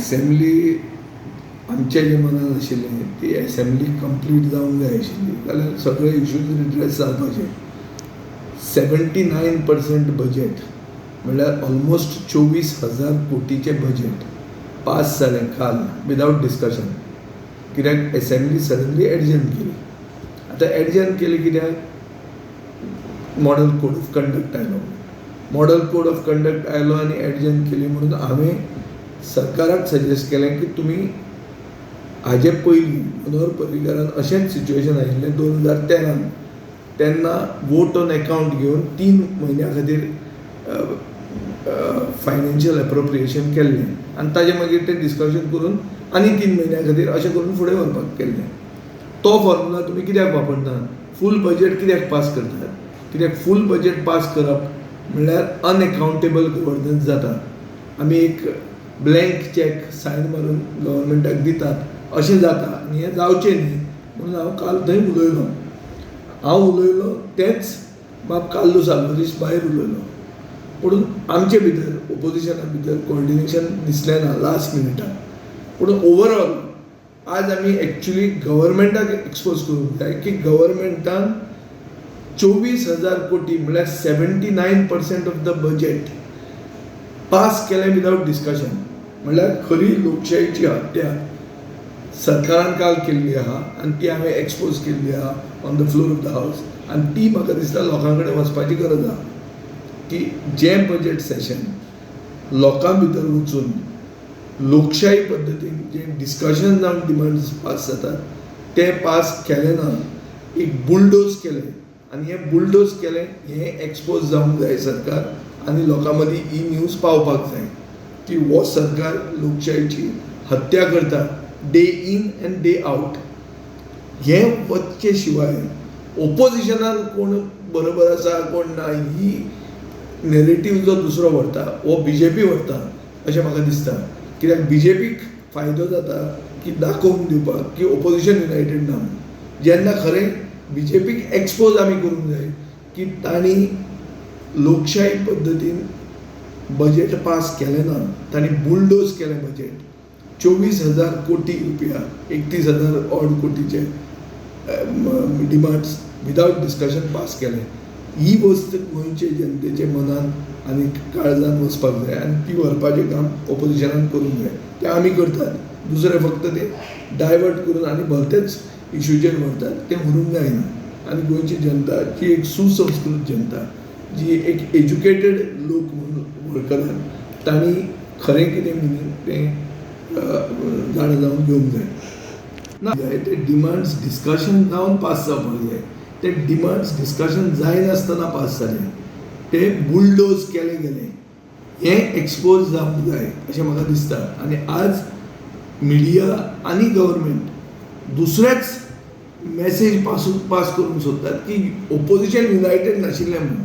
Assembly आमच्या जे मनान आशिल्लें ती एसेंब्ली कंप्लीट जावंक जाय आशिल्ली जाल्यार सगळे इश्यूज रिड्रेस जावपाचे. 79% बजेट म्हणल्यार ऑलमोस्ट 24,000 कोटीचे बजेट पास जालें काल विदाउट डिस्कशन. कित्याक एसेंब्ली सडनली एडजर्न केली. आतां एडजर्न केली कित्याक मॉडल कोड ऑफ कंडक्ट आयलो. मॉडल कोड ऑफ कंडक्ट आयलो आनी एडजर्न केली म्हणून हांवें सरकाराक सजेस्ट केलें की तुमी हाजे पयलीं मनोहर पर्रीकारान अशेंच सिच्युएशन आयिल्लें 2013 तेन्ना वोट ऑन अकावंट घेवन 3 म्हयन्या खातीर फायनान्शियल एप्रोप्रिएशन केल्लें आनी ताजे मागीर तें डिस्कशन करून आनी 3 म्हयन्या खातीर अशें करून फुडें व्हरपाक केल्लें. तो फॉर्मुला तुमी कित्याक वापरतात? फूल बजेट कित्याक पास करतात? कित्याक फूल बजेट पास करप म्हणल्यार अनएकाउंटेबल गव्हर्नन्स जाता. आमी एक ब्लँक चॅक सायन मारून गव्हर्नमेंटाक दितात अशें जाता आनी हें जावचें न्ही म्हणून हांव काल थंय उलयलो. हांव उलयलो तेंच बाब काल्लू साल्वारीस भायर उलयलो. पूण आमचे भितर ओपोजिशना भितर कॉर्डिनेशन दिसलें ना लास्ट मिनिटाक. पूण ओवरऑल आज आमी एक्चुली गव्हर्नमेंटाक एक्सपोज करूंक जाय की गव्हर्नमेंटान 24,000 कोटी म्हळ्यार 79% ऑफ द बजेट पास केलें विदाउट डिस्कशन. म्हळ्यार खरी लोकशायेची हत्या सरकारान काल केल्ली आहा आनी ती हांवें एक्सपोज केल्ली आहा on the floor of the हावस. आनी ती म्हाका दिसता लोकां कडेन वचपाची गरज आहा की जें बजेट सेशन लोकां भितर वचून लोकशाही पद्दतीन जें डिस्कशन जावन डिमांड्स पास जातात तें पास केलें ना. एक बुलडोज केलें आनी हें बुलडोज केलें हें एक्सपोज जावंक जाय सरकार आनी लोकां मदीं ही न्यूज पावपाक जाय की हो सरकार लोकशायेची हत्या करता day in and day out. हें वचचे शिवाय ओपोजिशनान कोण बरोबर आसा कोण ना ही नेरेटीव जो दुसरो व्हरता हो BJP व्हरता अशें म्हाका दिसता. कित्याक BJPक फायदो जाता की दाखोवन दिवपाक की ओपोजिशन युनायटेड ना. जेन्ना खरें BJPक एक्सपोज आमी करूंक जाय की तांणी लोकशाही पद्दतीन बजेट पास केलें ना. तांणी बुलडोज केलें बजेट. 24,000 कोटी रुपया 31,000 ऑड कोटीचे डिमांड्स विदाउट डिस्कशन पास केलें. ही वस्त गोंयचे जनतेचे मनान आनी काळजान वचपाक जाय आनी ती व्हरपाचें काम ओपोजिशनान करूंक जाय. तें आमी करतात. दुसरे फक्त ते डायवर्ट करून आनी भलतेच इश्यूचेर व्हरतात तें व्हरूंक जायना. आनी गोंयची जनता जी एक सुसंस्कृत जनता जी एक एज्युकेटेड लोक म्हणून वळखतात तांणी खरें कितें मिनींग तें जाणा जावन घेवंक जाय ना. ते डिमांड्स डिस्कशन जावन पास जावपाक जाय. ते डिमांड्स डिस्कशन जायनासतना पास जाले. ते बुलडोज केले गेले हें एक्सपोज जावंक जाय अशें म्हाका दिसता. आनी आज मिडिया आनी गव्हर्नमेंट दुसरेच मॅसेज पास करूंक सोदतात की ओपोजिशन युनायटेड नाशिल्लें म्हणून.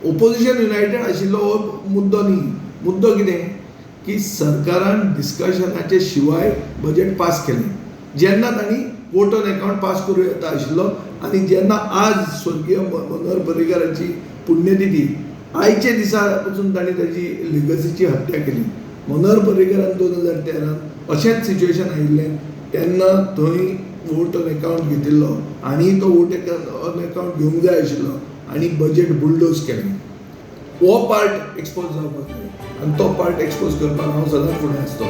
ओपोजिशन युनायटेड आशिल्लो हो मुद्दो न्ही. मुद्दो कितें की सरकारान डिस्कशनाचे शिवाय बजेट पास केलें. जेन्ना तांणी वोट ऑन अकावंट पास करूं येता आशिल्लो आनी जेन्ना आज स्वर्गीय मनोहर पर्रीकाराची पुण्यतिथी आयचे दिसा पसून तांणी ताची लिगसीची हत्या केली. मनोहर पर्रीकारान 2013 अशेंच सिच्युएशन आयिल्लें तेन्ना थंय वोट ऑन अकावंट घेतिल्लो आनी तो वोट ऑन अकावंट घेवंक जाय आशिल्लो आनी बजेट बुलडोज केलें. हो पार्ट एक्सपोज जावपाक जाय आनी तो पार्ट एक्सपोज करपाक हांव सदांच फुडें आसतलो.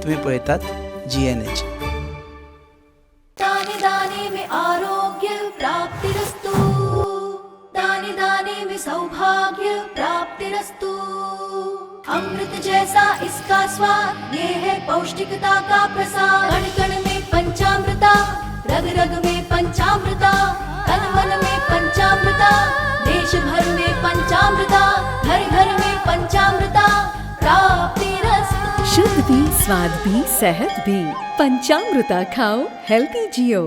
तुम्ही पळयतात GNH. दाने दाने में आरोग्य प्राप्तिरस्तु, दाने दाने में सौभाग्य प्राप्तिरस्तु. अमृत जैसा इसका स्वाद, ये है पौष्टिकता का प्रसाद. कण कण में पंचामृता, रग रग में पंचामृता, तन मन में पंचामृता, देश भर में पंचामृता, घर घर में पंचामृता प्राप्तिरस्तु. शुद्ध भी, स्वाद भी, सेहत भी. पंचामृता खाओ, हेल्थी जियो.